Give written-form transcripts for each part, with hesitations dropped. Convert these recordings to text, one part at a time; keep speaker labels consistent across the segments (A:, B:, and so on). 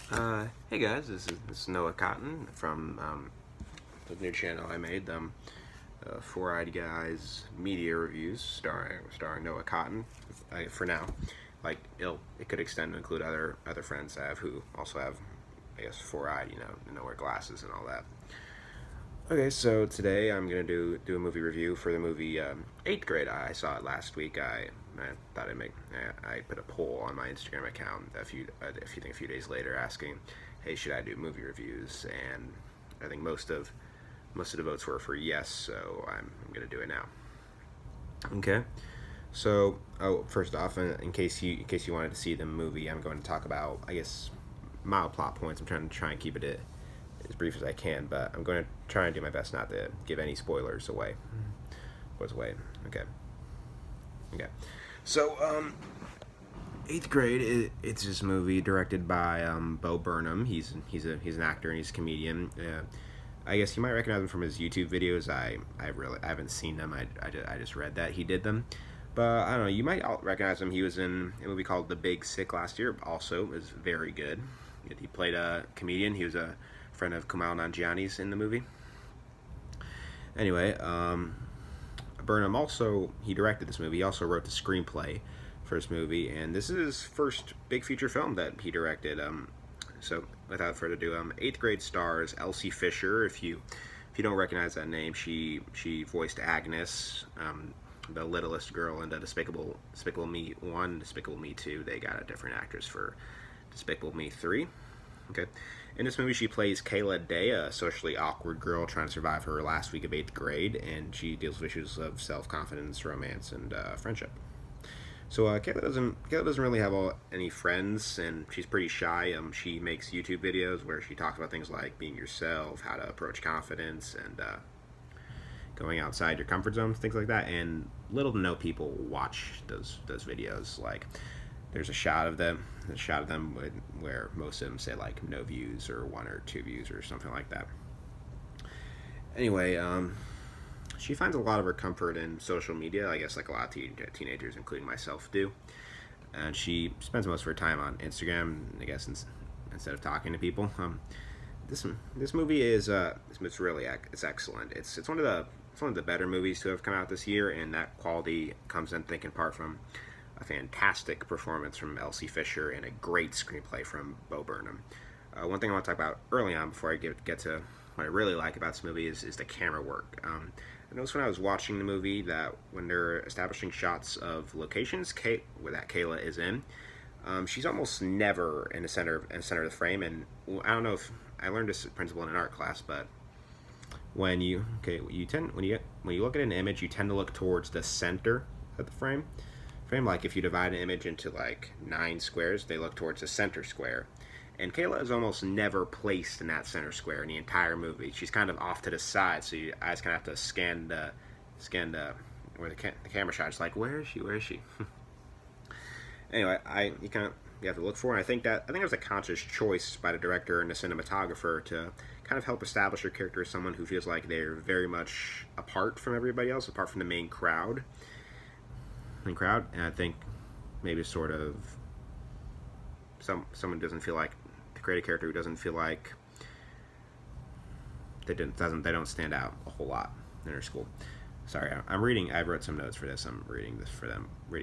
A: Hey guys, this is Noah Cotton from the new channel I made, Four Eyed Guys Media Reviews, starring Noah Cotton. For now, like it could extend to include other friends I have who also have, I guess, four eyed, wear glasses and all that. Okay, so today I'm gonna do a movie review for the movie Eighth Grade. I saw it last week. I thought I put a poll on my Instagram account a few days later asking, hey, should I do movie reviews? And I think most of the votes were for yes, so I'm gonna do it now. Okay, so first off, in case you wanted to see the movie, I'm going to talk about, I guess, mild plot points. I'm trying to keep it as brief as I can, but I'm going to try and do my best not to give any spoilers away. Okay. So, Eighth Grade. It's this movie directed by Bo Burnham. He's an actor and he's a comedian. I guess you might recognize him from his YouTube videos. I haven't seen them. I just read that he did them, but I don't know. You might recognize him. He was in a movie called The Big Sick last year. Also, it was very good. He played a comedian. He was a friend of Kumail Nanjiani's in the movie. Anyway, Burnham he directed this movie. He also wrote the screenplay for this movie, and this is his first big feature film that he directed. So without further ado, Eighth Grade stars Elsie Fisher. If you don't recognize that name, she voiced Agnes, the littlest girl in the Despicable Me 1, Despicable Me 2. They got a different actress for Despicable Me 3. Okay. In this movie, she plays Kayla Day, a socially awkward girl trying to survive her last week of 8th grade, and she deals with issues of self-confidence, romance, and friendship. So Kayla doesn't really have any friends, and she's pretty shy. She makes YouTube videos where she talks about things like being yourself, how to approach confidence, and going outside your comfort zone, things like that. And little to no people watch those videos. Like, there's a shot of them where most of them say like no views or 1 or 2 views or something like that. Anyway, she finds a lot of her comfort in social media, I guess, like a lot of teenagers, including myself, do. And she spends most of her time on Instagram, I guess, instead of talking to people. This movie is it's excellent. It's one of the better movies to have come out this year, and that quality comes, I think, in part from a fantastic performance from Elsie Fisher and a great screenplay from Bo Burnham. One thing I want to talk about early on before I get to what I really like about this movie is the camera work. I noticed when I was watching the movie that when they're establishing shots of locations where that Kayla is in, she's almost never in the center of the frame. And I don't know if I learned this principle in an art class, but when you look at an image, you tend to look towards the center of the frame. Like if you divide an image into like 9 squares, they look towards the center square. And Kayla is almost never placed in that center square in the entire movie. She's kind of off to the side, so your eyes kind of have to scan where the camera shot. It's like, where is she? Anyway, you have to look for it. And I think it was a conscious choice by the director and the cinematographer to kind of help establish your character as someone who feels like they're very much apart from everybody else, apart from the main crowd. And I think maybe sort of someone doesn't feel like, to create a character who doesn't feel like they don't stand out a whole lot in their school. Sorry, I wrote some notes for this. I'm reading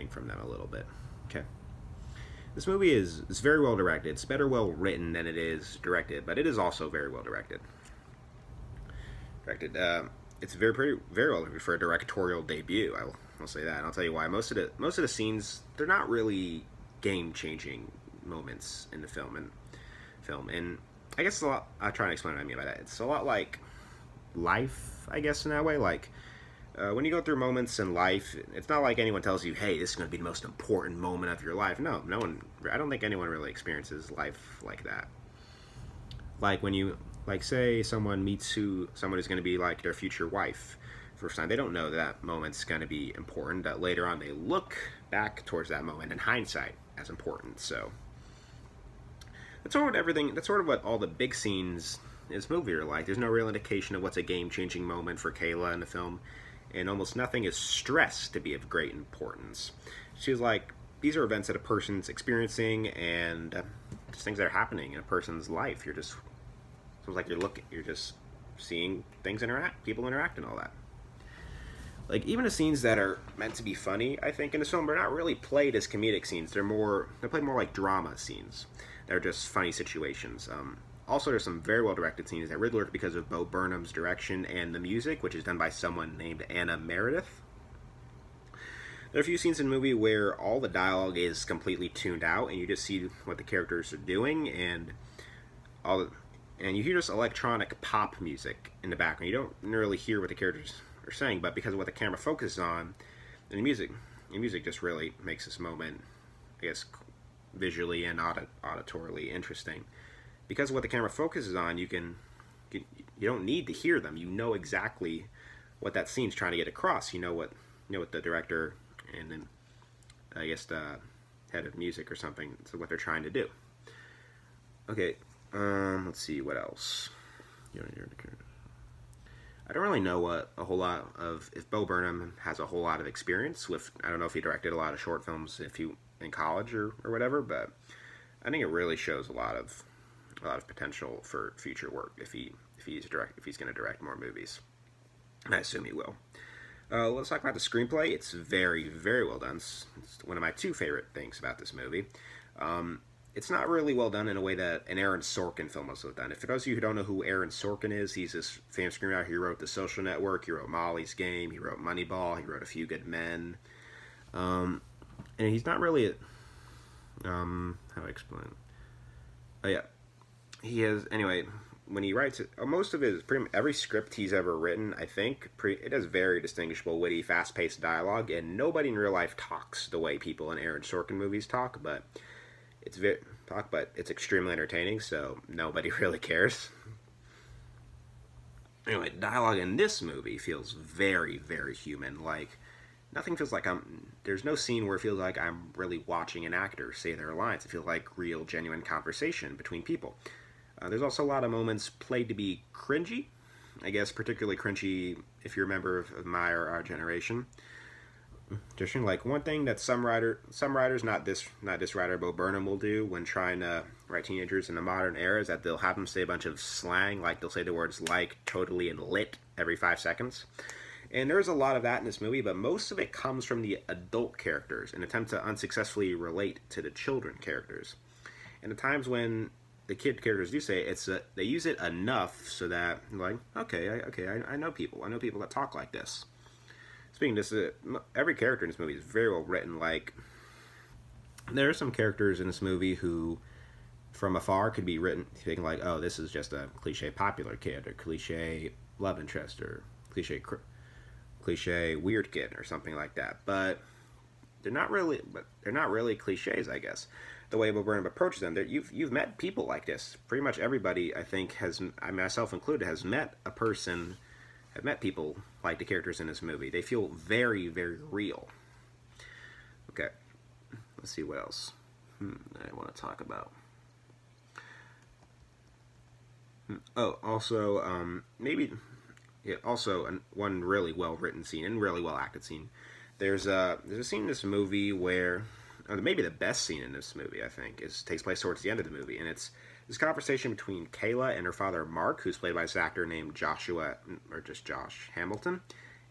A: from them a little bit. Okay. This movie is very well directed. It's better well written than it is directed, but it is also very well directed. It's very well directed for a directorial debut. I'll say that, and I'll tell you why. Most of the scenes, they're not really game-changing moments in the film, and I guess a lot. I'll try and explain what I mean by that. It's a lot like life, I guess, in that way. Like when you go through moments in life, it's not like anyone tells you, "Hey, this is going to be the most important moment of your life." No one. I don't think anyone really experiences life like that. Like when you, say someone meets someone who's going to be like their future wife first time, they don't know that moment's going to be important, that later on they look back towards that moment in hindsight as important. So that's sort of what all the big scenes in this movie are like. There's no real indication of what's a game-changing moment for Kayla in the film, and almost nothing is stressed to be of great importance. She's like, these are events that a person's experiencing, and just things that are happening in a person's life. You're just, it's like you're just seeing things interact, people interact and all that. Like, even the scenes that are meant to be funny, I think, in this film, are not really played as comedic scenes. They're played more like drama scenes. They're just funny situations. Also, there's some very well-directed scenes that really work because of Bo Burnham's direction and the music, which is done by someone named Anna Meredith. There are a few scenes in the movie where all the dialogue is completely tuned out, and you just see what the characters are doing, and you hear just electronic pop music in the background. You don't really hear what the characters are saying, but because of what the camera focuses on, and the music just really makes this moment, I guess, visually and auditorily interesting. Because of what the camera focuses on, you don't need to hear them. You know exactly what that scene's trying to get across. You know what the director and then I guess the head of music or something, so what they're trying to do. Okay, let's see what else. I don't really know if Bo Burnham has a whole lot of experience with. I don't know if he directed a lot of short films in college or whatever, but I think it really shows a lot of potential for future work if he's going to direct more movies. And I assume he will. Let's talk about the screenplay. It's very, very well done. It's one of my two favorite things about this movie. It's not really well done in a way that an Aaron Sorkin film was done. If for those of you who don't know who Aaron Sorkin is, he's this famous screenwriter. He wrote The Social Network, he wrote Molly's Game, he wrote Moneyball, he wrote A Few Good Men. And he's not really how do I explain? Oh yeah. He has, anyway, when he writes it, most of it is pretty much every script he's ever written, I think, it has very distinguishable, witty, fast-paced dialogue, and nobody in real life talks the way people in Aaron Sorkin movies talk, but it's extremely entertaining, so nobody really cares. Anyway, dialogue in this movie feels very, very human. Like, nothing feels like there's no scene where it feels like I'm really watching an actor say their lines. It feels like real, genuine conversation between people. There's also a lot of moments played to be cringy. I guess particularly cringy if you're a member of my or our generation. Just like one thing that some writers, not this writer, Bo Burnham, will do when trying to write teenagers in the modern era is that they'll have them say a bunch of slang, like they'll say the words like, totally, and lit every 5 seconds. And there's a lot of that in this movie, but most of it comes from the adult characters in an attempt to unsuccessfully relate to the children characters. And the times when the kid characters do say it, they use it enough so that, like, I know people. I know people that talk like this. Speaking of this, every character in this movie is very well written. Like, there are some characters in this movie who, from afar, could be written thinking like, oh, this is just a cliche popular kid, or cliche love interest, or cliche weird kid, or something like that. But they're not really cliches, I guess. The way Bo Burnham approaches them, you've met people like this. Pretty much everybody, I think, myself included, has met people like the characters in this movie. They feel very, very real. Okay, let's see what else I want to talk about. Oh, also, one really well-written scene and really well-acted scene. There's a scene in this movie where, maybe the best scene in this movie, I think, takes place towards the end of the movie, and it's this conversation between Kayla and her father, Mark, who's played by this actor named Josh Hamilton,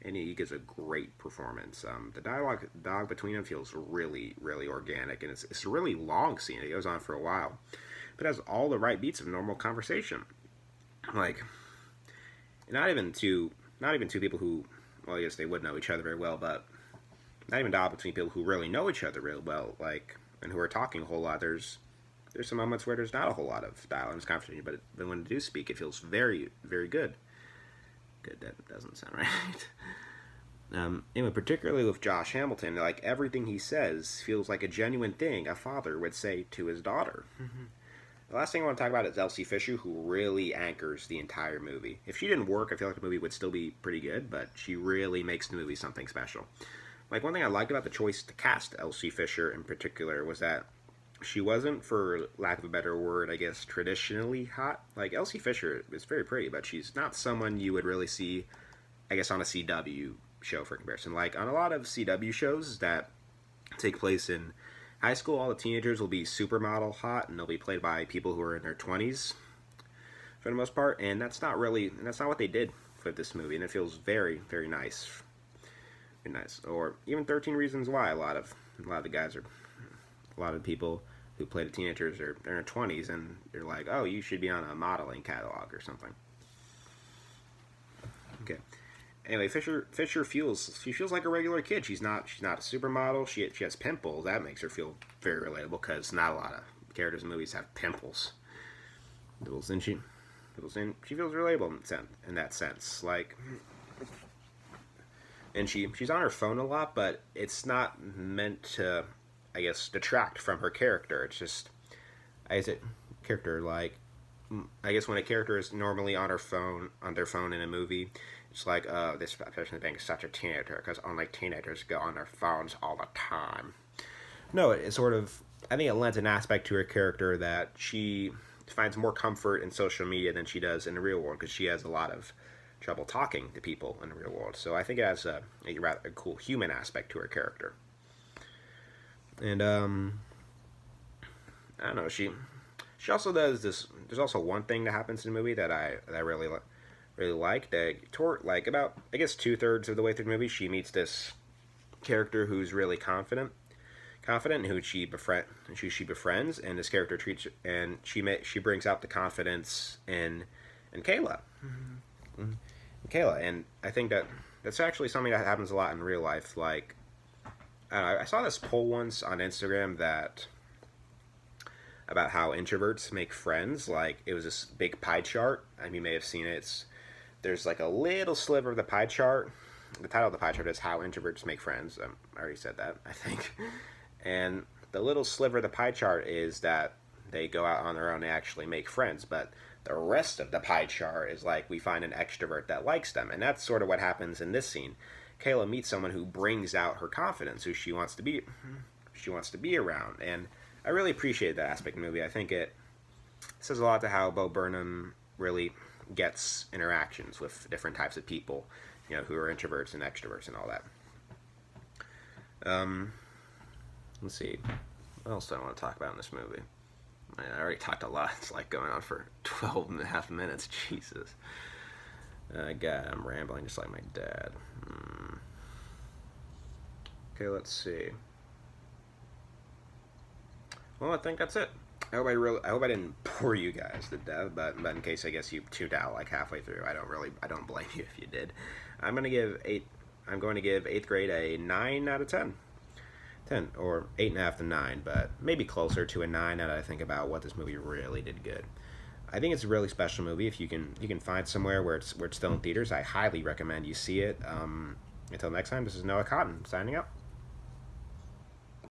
A: and he gives a great performance. The dialogue between them feels really, really organic, and it's a really long scene. It goes on for a while, but it has all the right beats of normal conversation. Like, not even two people who, well, I guess they would know each other very well, but not even dialogue between people who really know each other real well, like, and who are talking a whole lot. There's some moments where there's not a whole lot of dialogue in this conversation, but when they do speak, it feels very, very good. Good, that doesn't sound right. Anyway, particularly with Josh Hamilton, like, everything he says feels like a genuine thing a father would say to his daughter. Mm-hmm. The last thing I want to talk about is Elsie Fisher, who really anchors the entire movie. If she didn't work, I feel like the movie would still be pretty good, but she really makes the movie something special. Like, one thing I liked about the choice to cast Elsie Fisher in particular was that she wasn't, for lack of a better word, I guess, traditionally hot. Like, Elsie Fisher is very pretty, but she's not someone you would really see, I guess, on a CW show for comparison. Like, on a lot of CW shows that take place in high school, all the teenagers will be supermodel hot, and they'll be played by people who are in their 20s for the most part, and that's not what they did for this movie, and it feels very, very nice. Very nice. Or even 13 Reasons Why, a lot of people who play the teenagers are in their 20s, and they're like, oh, you should be on a modeling catalog or something. Okay. Anyway, Fisher feels like a regular kid. She's not a supermodel. She has pimples. That makes her feel very relatable because not a lot of characters in movies have pimples. And she feels relatable in that sense. Like, and she's on her phone a lot, but it's not meant to, I guess, detract from her character. It's just, I guess when a character is normally on their phone in a movie, it's like, oh, this person is being such a teenager because only teenagers go on their phones all the time. No, it's sort of, I think it lends an aspect to her character that she finds more comfort in social media than she does in the real world because she has a lot of trouble talking to people in the real world. So I think it has a rather cool human aspect to her character. And, I don't know, she also does this. There's also one thing that happens in the movie that I really like. Like about, I guess, 2/3 of the way through the movie, she meets this character who's really confident, who she befriends, and this character treats, and she brings out the confidence in Kayla. Mm-hmm. Kayla, and I think that's actually something that happens a lot in real life. Like, I saw this poll once on Instagram about how introverts make friends. Like, it was this big pie chart. I mean, you may have seen it. There's like a little sliver of the pie chart. The title of the pie chart is How Introverts Make Friends. I already said that, I think. And the little sliver of the pie chart is that they go out on their own and actually make friends. But the rest of the pie chart is like, we find an extrovert that likes them. And that's sort of what happens in this scene. Kayla meets someone who brings out her confidence, who she wants to be around. And I really appreciate that aspect of the movie. I think it says a lot to how Bo Burnham really gets interactions with different types of people, you know, who are introverts and extroverts and all that. Let's see. What else do I want to talk about in this movie? I already talked a lot. It's like going on for 12 and a half minutes. Jesus. God, I'm rambling just like my dad. Okay, let's see. Well, I think that's it. I hope I didn't bore you guys to death, but in case I guess you tuned out like halfway through, I don't blame you if you did. I'm going to give 8th grade a 9 out of 10. 10 or 8.5 to 9, but maybe closer to a 9 now that I think about what this movie really did good. I think it's a really special movie. If you can find somewhere where it's still in theaters, I highly recommend you see it. Until next time, this is Noah Cotton signing out.